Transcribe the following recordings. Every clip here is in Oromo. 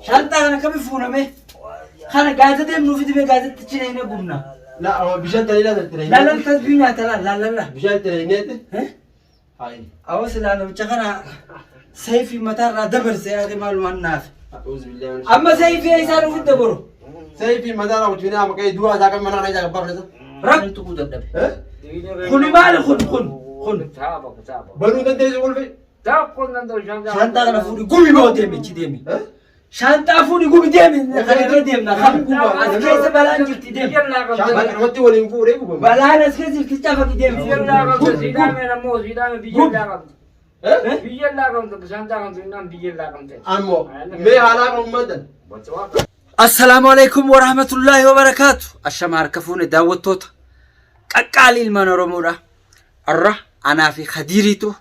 شانتا أنا كم يفونا مي خانا قاعدة دم نوفي دم قاعدة تجينا هنا بونا لا هو بجد لا ترى لا لا تسبينا ترى لا لا لا بجد ترى ها هاي أوصل أنا بتشغلها سيفي متى دبر سياقي معلومات ناف أعوذ بالله أما سيفي أي صار في الدبر سيفي مدار أو تبينا ما كي دوا ذاك من أنا جاك بابلة رب تقول الدب خلي مال خل بنو تنتهي يقول في شانتا أنا فوري قومي ما ديمي تديمي شانتا فوري قومي ديمي خلينا ديمنا خم قوما أسكيس بلان جلتي ديمي شانتا أنا متى ولا ينفور إيه قوم بلان أسكيس جلتي تجافك ديمي أمو مي على مدن السلام عليكم ورحمة الله وبركاته الشمار كفون داوت توت قالي المنورمورا الره أنا في خديريتو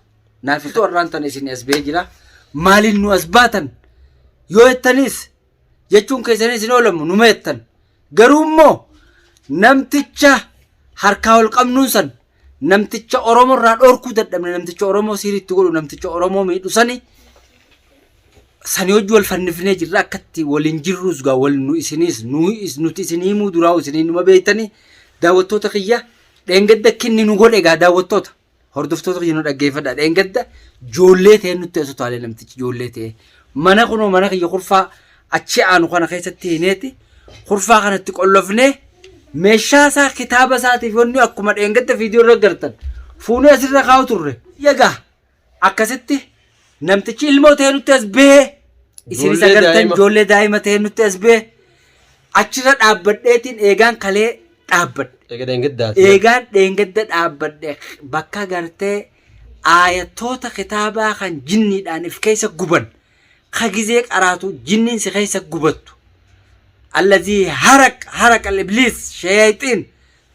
نافي توران تنسين أسبيجلا مالين نو أسباتن يو التنس يجون كيسانيس نولم نميتن قرومو نمتجا حركاو القمنوسن نمتجا أورومو ران أوركو دادمنا نمتجا أورومو سيري تقولو نمتجا أورومو ميدو ساني وجو الفنفني جرا كتي ولنجروس غا ولنو إسنيس نوتي سنيمو دراو سنين ما بيتني داوتو تخيا دنگد كني نقول إيجا داوتو هردفتو تخينو دقيفة دا دنگد جولته نوتي أسوتو على نمتجا جولته mana kuno mana kaya kurfa achi anu kana keessatti hineeti kurfa kanatti qollofne meeshaa isaa kitaaba isaatiif wanni akkuma dheengatte viidiyoo irra gartan fuunee asirra kaa'u turre yaga akkasitti namtichi ilmoo ta'e nutti as bee isinis agartan ijoollee daa'ima ta'e nutti as bee achirra dhaabbadheetiin eegaan kalee dhaabbadhe eegaan dheengadda dhaabbadhe bakka gartee aayatoota kitaabaa kan jinniidhaan if keessa guban خجزيك أراتو جنين سخيسك قبطو الذي حرق الإبليس شياطين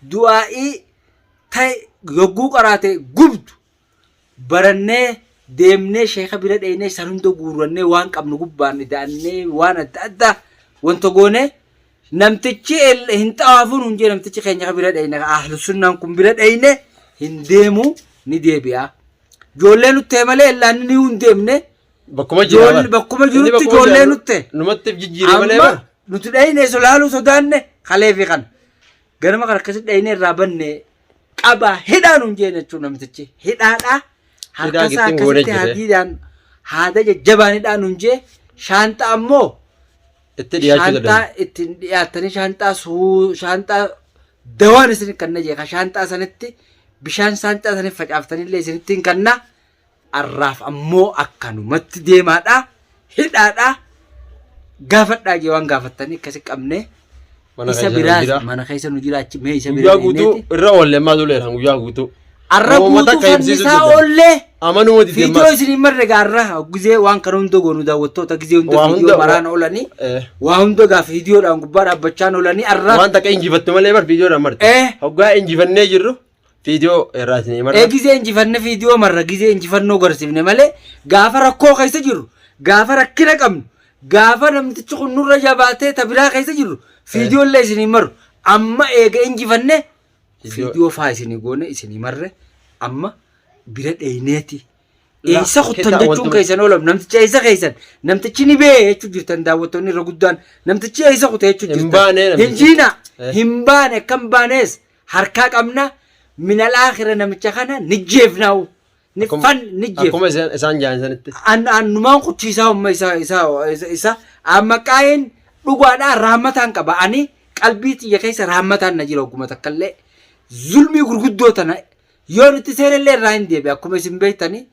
دوائي تاي يقوق أراتي قبطو برنة ديمنة شيخة بلد اينة سنندو قورنة وان قبنو قباني دانة وان التأدى وانتو قونة نمتشي هنت آفون هنجي نمتشي خينيخة بلد اينة أهل السنة نكم بلد اينة هنديمو نديبيا جولينو تيمالي إلا نيون ديمنة بكم جيران بكم جيران تجولين نتة نمت بجيران ولا ما نتداين سلالو سودان خليفي خان غير ما كركس داين رابن أبا هدا نونجين شو نمتشي هدا هركسا كسيت هديان هذا جبان هدا نونجي شانتا أمو شانتا شانتا سو شانتا دوان سن كنا جيكا شانتا سنتي بشان شانتا سن فجأفتني اللي سنتين كنا الراف أمو أكانو مت ديما دا هدا دا غافت دا جوان غافتني كسك أمني إسا براز مانا خيسا نجيلا مي إسا براز ياغوتو الرأول لما دولي رانو ياغوتو الرأبوتو فنسا أولي أمانو مدي فيديو إسني مرة غارة غزي وان كنوندو غونو دا وطو تغزي وندو فيديو مران أولاني وهندو غا فيديو دا غبار أبچان أولاني الرأب وان تاك إنجي فتو مالي بار فيديو رمرت هقا إنجي فني جرو فيديو راتني مرة غزي إنجي فن فيديو مرة غزي إنجي فنو غرسيفني مالي غافة ركو خيسا جرو غافة ركنا قمن غافة نمتشو نور جاباتي تبرا خيسا جرو فيديو اللي إسني مر أما إيغا إنجي فن فيديو فايسني غوني إسني مرة أما بيرد أيناتي إيسا خطان جتشون كيسان أولم نمتشي إيسا كيسان نمتشي نبيه يتشو جرتان داوتوني رغدان نمتشي إيسا خطان يتشو جرتان هنجينا همبانة كم بانيس حركاك أمنا من الآخرة نمتشخانا نجيفناو نفن نجيف أكوم إسان جان سنتي أن نمان خطشيسا هم إيسا أما كاين لغوانا رحمتان كبا أني قلبيتي يكيسا رحمتان نجيلو كمتك اللي ظلمي غرغدو تنا يون تسير اللي راين دي بأكم اسم بيتاني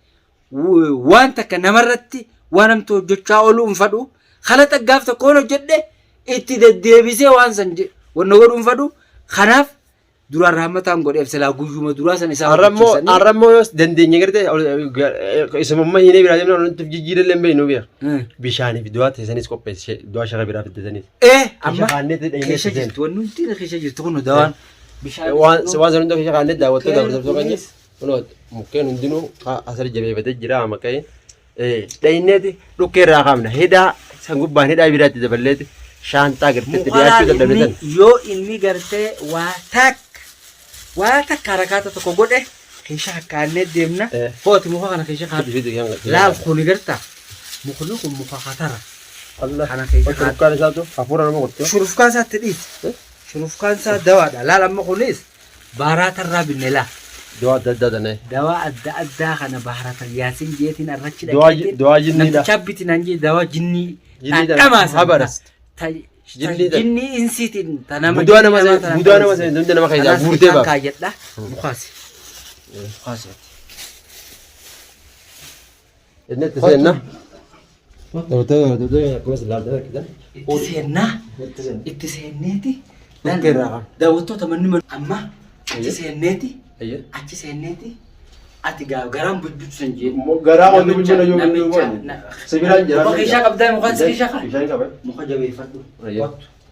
وان تك نمرتي وانم تو جوچا اولو انفدو خلت اغاف تكونو جده اتي بيسي وان سنج ونغور انفدو خناف دورا رحمتان غود افسلا غوجوما دورا سن اسا ارمو يوس دندي غيرت اسم ما هيني بيراجم نون تفجيجير لمبي نو بيا بيشاني فيديوات سنيس كوبس دوا شغا بيرا فدتني اما كيشجت وننتي كيشجت كونو دوان وان سوان زندو في شغالات دعوتو دعوتو كني Kunoot mukkeen hundinuu asirra jabeeffatee jira maqaan. Dhayinneeti dhukkee irraa qabna. Hidhaa san gubbaan hidhaa biraatti daballeeti shaantaa garteetti dhiyaachuu dadhabatan. Yoo inni gartee waa takka harakaata tokko godhe keeshaa akkaannee deemna. Hooti muka kana keeshaa kaadhu. Laal kuni gartaa. Mukni kun muka hatara. Kana keeshaa kaadhu. Shurufkaan isaatu hafuura nama godhatu. Shurufkaan isaatti dhiiti. Shurufkaan isaa dawaadha. Laal amma kunis baaraatarraa binne laa. Dawaa adda addaa tanee. Dawaa adda addaa kana baharata yaasin jeetiin arrachi dhaqee. Dawaa jinniidha. Namticha bitti naan jee dawaa jinnii. Jinnii habaras. Jinnii insiitiin tanama. Budaa nama sanii hundi nama keessaa guurtee ba'a. Kaayedha. Mukaasi. Mukaasi. Inni itti seenna. Itti seenneeti. Daawwattoota manni amma itti seenneeti. Achi seenneeti. Ati garaan bulchuutu san jee. Garaa wanti bulchina yoo bulchu. Sibiilaan jira. Muka keeshaa qabdaa mukaan si keeshaa qaba. Muka jabeeffadhu.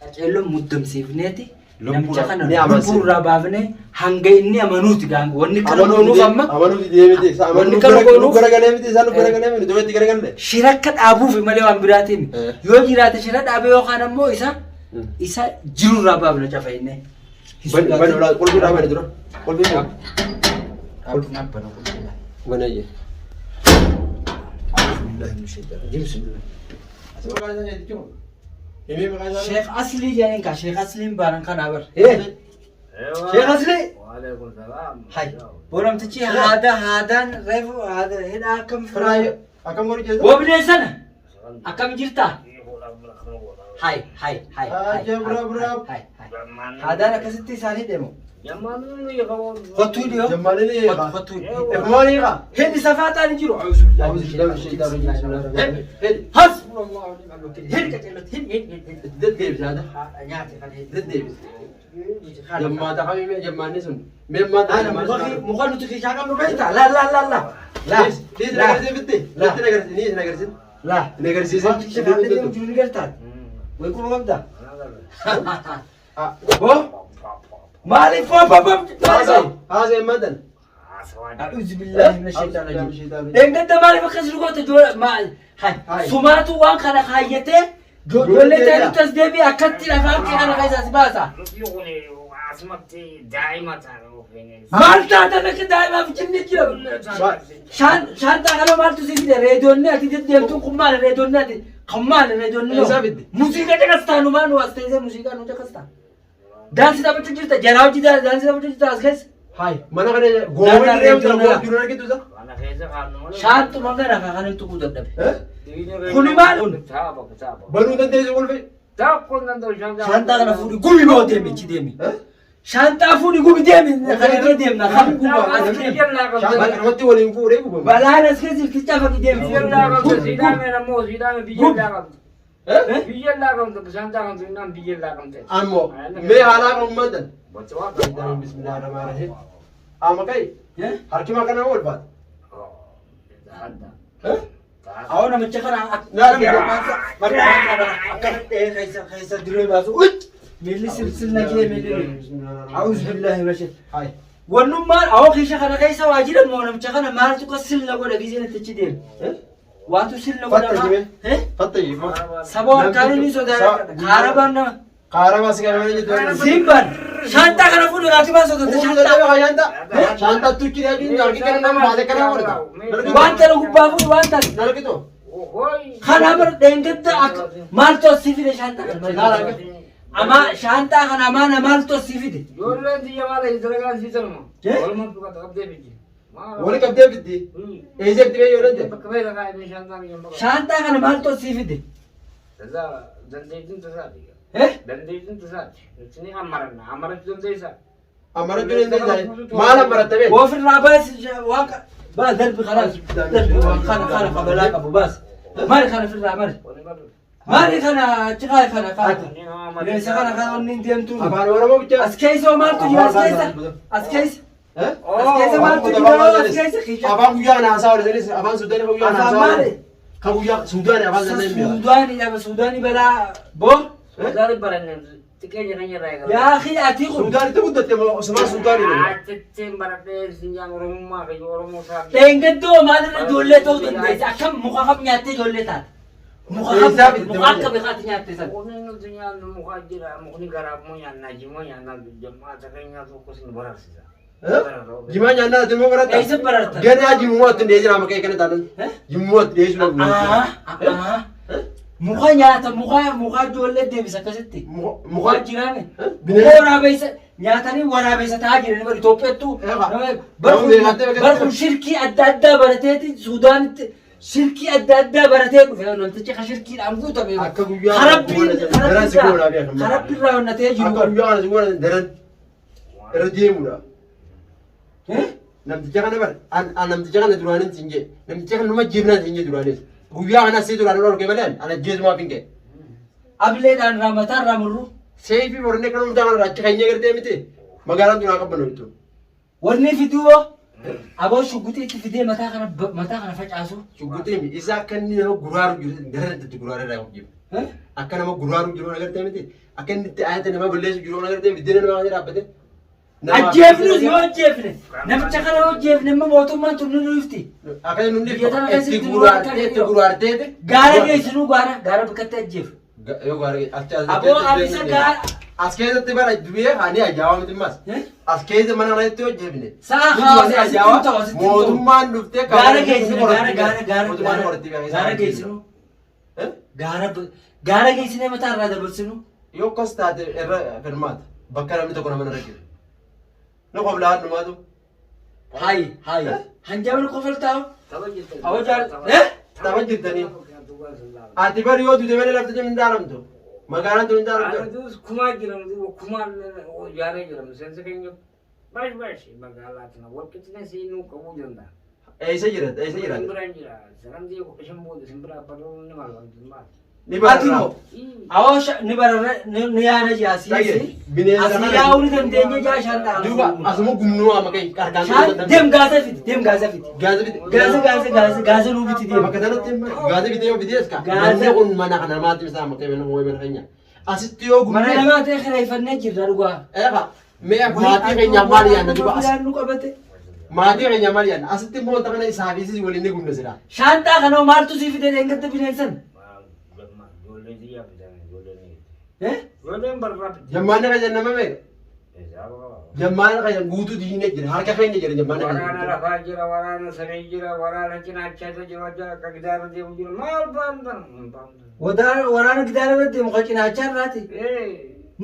Qaceelloon muddamsiifneeti. Namicha kana lubbuurraa baafnee hanga inni amanuuti gaanga. Wanni kana goonuuf amma. Amanuuti deemite. Wanni kana goonuuf. Garagalee miti isaan garagalee miti. Dubeetti garagalee. Shirakka dhaabuuf malee waan biraatiin. Yoo jiraate shira dhaabee yookaan ammoo isa jirurraa baafna cafayinee. Bani olaa qulqulluu dhaabanii dura. Qulqulluu. Banayye. Sheekh Asli jedhanii ka Sheekh Asliin baanan kana bar. Sheekh Asli. Hay. Boramtichi haadaan reefu hidhaa akkam Firaayo. Akkam godhu jechuudha. Wobnee sana akkam jirta? Hay. Haadaan akkasitti isaanii deemu. Kottuu dhiyoo. Jammaanini Kottuu. Maali qa? Hidhi safaataan jiru. Has. Hidhi qaceellotti hidhi. Deddeebisaadha. Nyaate kan hidhi. Deddeebisa. Jammaata kamii jammaanni sun. Meemmaata muka nuti keeshaa qabnu beektaa? Laa. Dhiis nagarsiise bitti. Bitti nagarsiise. Dhiis nagarsiise. Laa. Nagarsiise. Shafaatee deemu jiru ni gartaan. Way kuma qabdaa? Boo? Maaliif boobabam? Haasa'e madan. A'uuzu billaahi mina shaytaani rajiim. Deenggadda maaliif akkas dhugoota sumaatu waan kana kaayyatee ijoollee ta'e as deebi'e akkatti lafaan kee kana keessaa si baasa. Maal taatan akka daa'imaaf jinni jira. Shaantaa kana maaltu si fide reediyoonni ati deddeemtuun kun maali reediyoonni ati kan maali reediyoonni muuziqaa caqastaa nu baanu as teessee muuziqaa nu caqastaa. Daansi taphachuu jirta jaraa hojii daansi taphachuu jirta as keessa. Hai mana kana goowwan deemtu goowwan jiru argitu isa. Shaantuma gara kan hin tuquu dadhabe. Kuni maal? Banuu dandeessu golfe. Shaantaa kana fuudhi gumi moo deemi ichi deemi. Shaantaa fuudhi gumi deemi kan irra deemna kan guma. Namatti waliin fuudhee gubama. Balaan as keessa irti caafati deemi. Biyyallaa kamtu bishaantaa kamtu innaan biyyallaa kamte. Ammoo mee haalaa kan uummadan. Bismillahirrahmanirrahim. Amma kai harki maa kana ol baat. Awwa namicha kana keessa diree baasu miilli silsilna kee miilli. A'uuzu billaahi mina shaytaani. Wannummaan awwa keessa kana keessa waa jiran moo namicha kana maaltu ka silna godha giseen itti deemu. Waatu silna godha. Fattayi. Saboo harkaan ni sodaa kaarabaan nama. Kaarabaa si qabamanii jirtu. Simban shaantaa kana fuudhu laati baa sodaa shaantaa. Shaantaa tuchi dhaabbiin harki kana nama baatee kana godhata. Wanta na gubbaa fuudhu wanta. Nalqito. Kana bar deengadda akka maaltu asii fide shaantaa kana. Ama shaantaa kana amaana maaltu asii fide. Ijoolleen biyya maala dalagaan siisanuma. Walumaa dubbata qabdee biyyi. Wali qabdee biddi. Eezetti bee yoo dante. Bakka bee lagaa inni shaantaan yoo baqa. Shaantaa kana maaltu asii fide. Dandeettiin tasaati. Eh? Dandeettiin tasaati. Isin amaranna amarachuu dandeessaa. Amarachuu dandeessaa. Maal amaratta bee? Ofirraa baasi waan baas darbi kanaas darbi waan kana qabalaa qabu baas. Maali kana firraa maali? Maali kana ciqaa kana kaata. Leessa kana kan onni deemtu. Afaan Oromoo bicha. As keessa maaltu jira as keessa? As keessa. As keessa maaltu jira as keessa? Afaan guyyaa naasaa wal sanis afaan Suudaanii kan guyyaa naasaa wal. Kan guyyaa Suudaanii afaan sanaan mi'a. Suudaanii balaa boo. Suudaanii baranneen تكيجي غني رايق يا أخي أتيكم Suudaan itti guddatte Osmaan Suudaan jedhama. عتتين برتين سنجان ورمما في ورمو صار تنقدو ما أنا جولة توصل بيت أكم مخاف نياتي جولة تات مخاف مخاف بخات نياتي سن ونحن الدنيا المخاجرة مخني قراب مو يعني ناجي مو يعني الجماعة تكينيا توقف نبرر سيدا Jimaa nyaannaa ati immoo barataa? أيش بررت Ganaa jimmuutti ndee jira maqaa kana taanan. Jimmuutti dhee jiru. مخا نياتا مخا جولة ديبس أكستي مخا جيرانه Bineensa. waraabessa nyaatanii waraabessa ta'aa jiran bara Itoophiyaattu barku shirkii adda addaa barateeti Suudaanitti shirkii adda addaa baratee dhufe namtichi ka shirkiidhaan guutame Akka guyyaa daran si goonaa beekama. harabbiirraa onnatee jiru Akka guyyaa kana si goona daran irra deemudha. Namticha kana bar namticha kana duraanin siin jee namticha kana numa jeebnaan siin jee duraanis. Guyyaa kana si duraan dhorke malee ana jeesumaa finke. ableedhaan raamataan raamurru Seefi warreen kana hundaa kana achi keenya gartee miti magaalaan duraan qabbannu jechuudha. wanni fiduu aboo shugguxiitti fidee mataa kana facaasu Shugguxiin isa akka inni nama guraaru jiru daran itti guraaraa irraa hojjetu. Akka nama guraaru jiru agartee miti akka inni itti ayyaata nama balleessu jiru agartee biddeen nama kana dhaabbate. ajjeefnus yoo ajjeefne namicha kana yoo ajjeefne immoo mootummaan tun nu ifti Akka inni hundi Biyya tana itti keessatti itti guraarteeti. gaara geessinuu gaara bikkatti ajjeefu Yoo gaarii achi aboo abisa gaara as keessatti bara du'ee ani ajaa'aa miti mas. As keessa mana kanatti hojjefne. Sa'a hawaasa asitti ta'u asitti ta'u. Mootummaan dhuftee gaara geessinu mootummaan qoratti gaara geessinu gaara geessinee mataa irraa dabarsinu yoo akkas taate irra firmaata bakka namni tokko nama narra jiru. Nu qoblaa dhumaatu. hayi hanjabni kofal taa'u aboo jaal Tapha jirtanii. Ati bari yoo duute malee lafti hin dhaalamtu. Magaalaan tun hin dhaalamtu. Adus kumaa jiran kumaa yaaree jiran seensa keenya baay'ee magaalaa tana walqixxina seenuu qabuu danda'a. Eessa jiraata? Eessa jiraata? Simbiraan jira. Sagantii qopheessan booda simbiraa baloo ni mallamtu. Ni atimo aboo ni bararre ni yaada jaasii asii yaa'uu ni dandeenya jaa shaan ta'a Duuba asuma gumnuu ama kai harkaan shaan deem gaasa fiti Gaaza biti. gaasa nuu biti deem Bakka sanatti gaaza biti yoo bitees ka. Gaaza. Namni kun mana kana namaatti bisaa ama kai mana moo'ee mana keenya. Asitti yoo mana gumnee. namaa ta'e kireeffannee jirra dhugaa Eeqa mee maatii keenya maal yaadna duuba as. nu qabate Maatii keenya maal yaadna asitti immoo kana isaafis waliin ni gumna sira. shaantaa kanoo maaltu sii fidee dheengatta bineensan Ijoolleen barbaadu. Jammaanni kan jennama mee? Jammaanni kan guutuu diinee jira harka keenya jira jammaanni kan. Waraana lafaa jira, waraana samii jira, waraana cinaachaa jira, akka gidaara deemu jira. Maal baamtan? waraana gidaara irratti deemu kan cinaachaa irraati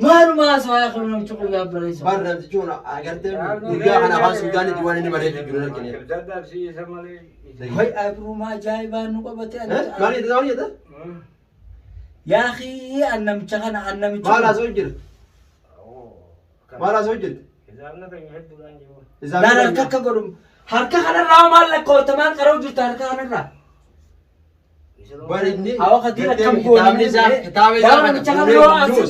maaluma haasawaa kun namichi kun yaabbareessa Bar namtichi kun agartee guyyaa kana afaan Suudaanitti waan inni bareedu jiru argine. Dadhabsiisa malee. way abruuma ajaa'ibaa nu qabate Maal jedha maal jedha? yaa akhi annamicha kana annamicha Maal haasoo jira? Maal haasoo jira? Isaafna keenya hedduudhaan jiru. naan harka akka godhum harka kanarraa maal lakkootamaan qaroo jirtu harka kanarraa Bari inni awwa kadii akkam kitaabni isaa kitaaba isaa namicha kana yoo asii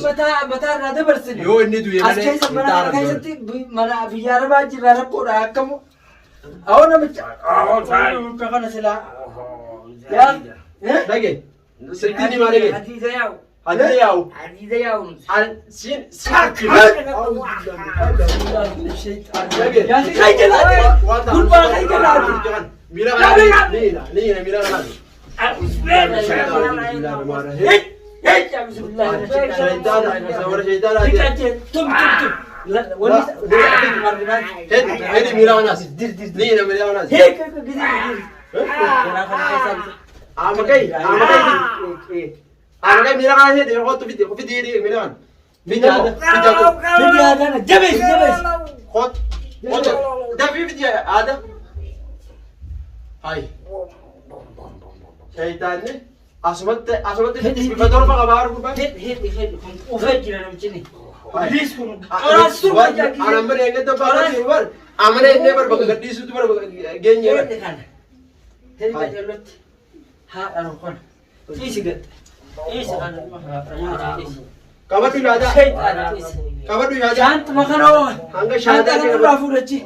mataa irraa dabarsine yoo inni du'e as malee keessa mana kitaaba keessatti mana biyya arabaa jirra rakkoodha akkamu awwa namicha harka kana silaa yaa dhage sittiin himaa dhage Hadiisa yaa'u. adda yaa'u Hadiisa yaa'u. siin yaa si kai jalaati gurbaa kai jalaati miira kanaati niina miira kanaati hedi miira kanaasi niina miira kanaasi amakai miira kanaasi hedi hotu fiti hedi miira kana mijaada hot dafi fiti ada hai Shaytaanni asumatti bifa torba qabaa argubaa. Anamma eeggata baala jiru bar amana inni bar bakka gadhiisuutu bar geenye bar. Qabatu yaadaa. Qabatu yaadaa. Shaanta makanoo. Hanga shaataa irraa fuudhachi.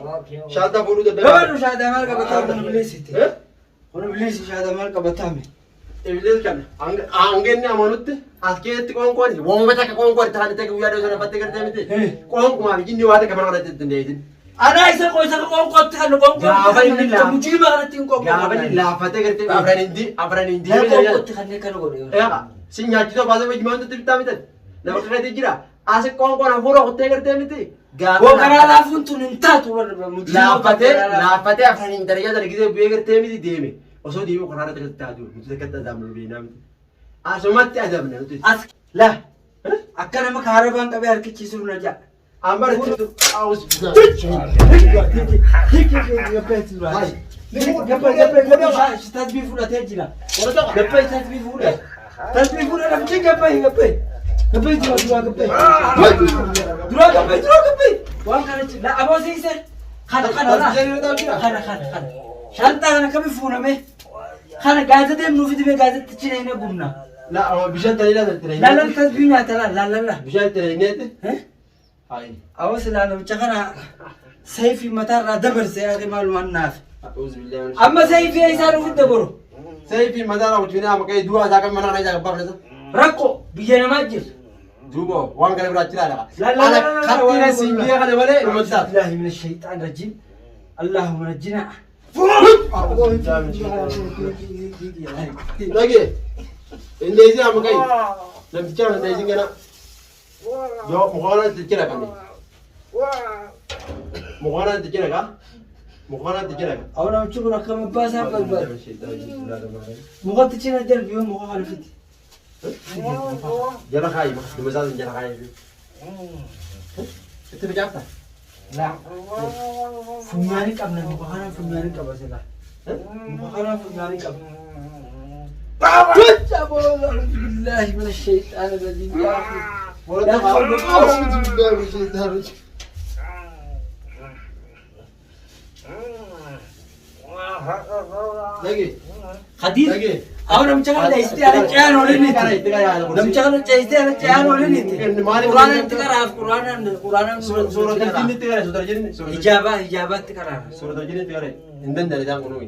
Shaataa fuudhuu dadhabaa. Gabaadhu shaataa maal qabataa kun biliisitti. Kun biliisi shaataa maal qabataa Iblis kan angin amanutti as keessatti qoonqoon wooma takka qoonqoon taane takka guyyaa dhawuu sana fattee gartee miti qoonqumaa fi jinni waa takka mana kanatti ittiin deebisin. Ana isa qoonqootti kan Gaafa inni mujjiima kanatti hin qoonqoo. Gaafa inni laaffatee gartee afran hindi Qoonqootti kanneen kana godhe. eeqa si nyaachisoo baasee wajjin wanti bittaa mitan nama kakatee jira as qoonqoon hafuura kuttee gartee miti. Karaa laafuun tun hin taatu Laaffatee afran hin darajaa sana gisee bu'ee gartee miti deeme. Osoo deemee karaa irratti akkasitti taatu nuti akkatti azaabnu beeknaa miti. Asumatti azaabna nuti. As la akka nama kaarabaan qabee harkichiisuu na ja'a. Ambar tasbii fudhatee jira. Gabbay tasbii fuudhe. Tasbii fuudhe namichi gabbay. Gabbay dura gabbay. Waan kana la aboosiise. Kana. Shantaa kana kami fuuname. Kana gaazexaa deemnuuf dhibee gaazexaa cinee gumna. La bishaan taliidhaa taliidhaa. Laalan tasbii nyaata laalla. Bishaan taliidhaa. Awas namicha kana sayfii mataarraa dabarsee ati maalumaan naaf. Amma sayfii isaa dhufutti dabaro. Sayfii mataarraa hojjennaa maqaa du'a isaa kan mana kana isaa gabbaa fudhata. Rakkoo biyya namaa jira. Duuba waan kana biraa jira laqa. Ana kattiina siingiyaa kana malee dhuma ta'a. Billahi min shaytaan rajiim. Allahumma najjina. Lagi. Indesi apa kai? Nanti cara indesi kana. Yo, mukana dikira kan. Mukana dikira kan? Mukana dikira kan? Awal aku cuma nak kami bahasa apa buat? Muka dikira jadi biar muka halifit. Jara kai mah, di masa jara kai. Itu berapa? Nah, funyani kab nabi bahana funyani kab asela. Bahana funyani kab. Billahi min syaitan rajim. Ya Lagi. Hadir. Lagi. Awak nak cakap ada istilah jangan oleh ni. Nak cakap ada istilah jangan oleh ni. Quran itu kerana Quran Surah terjini tiga, surah terjini. hijabah itu kerana. Surah terjini tiga. Indan dari tangan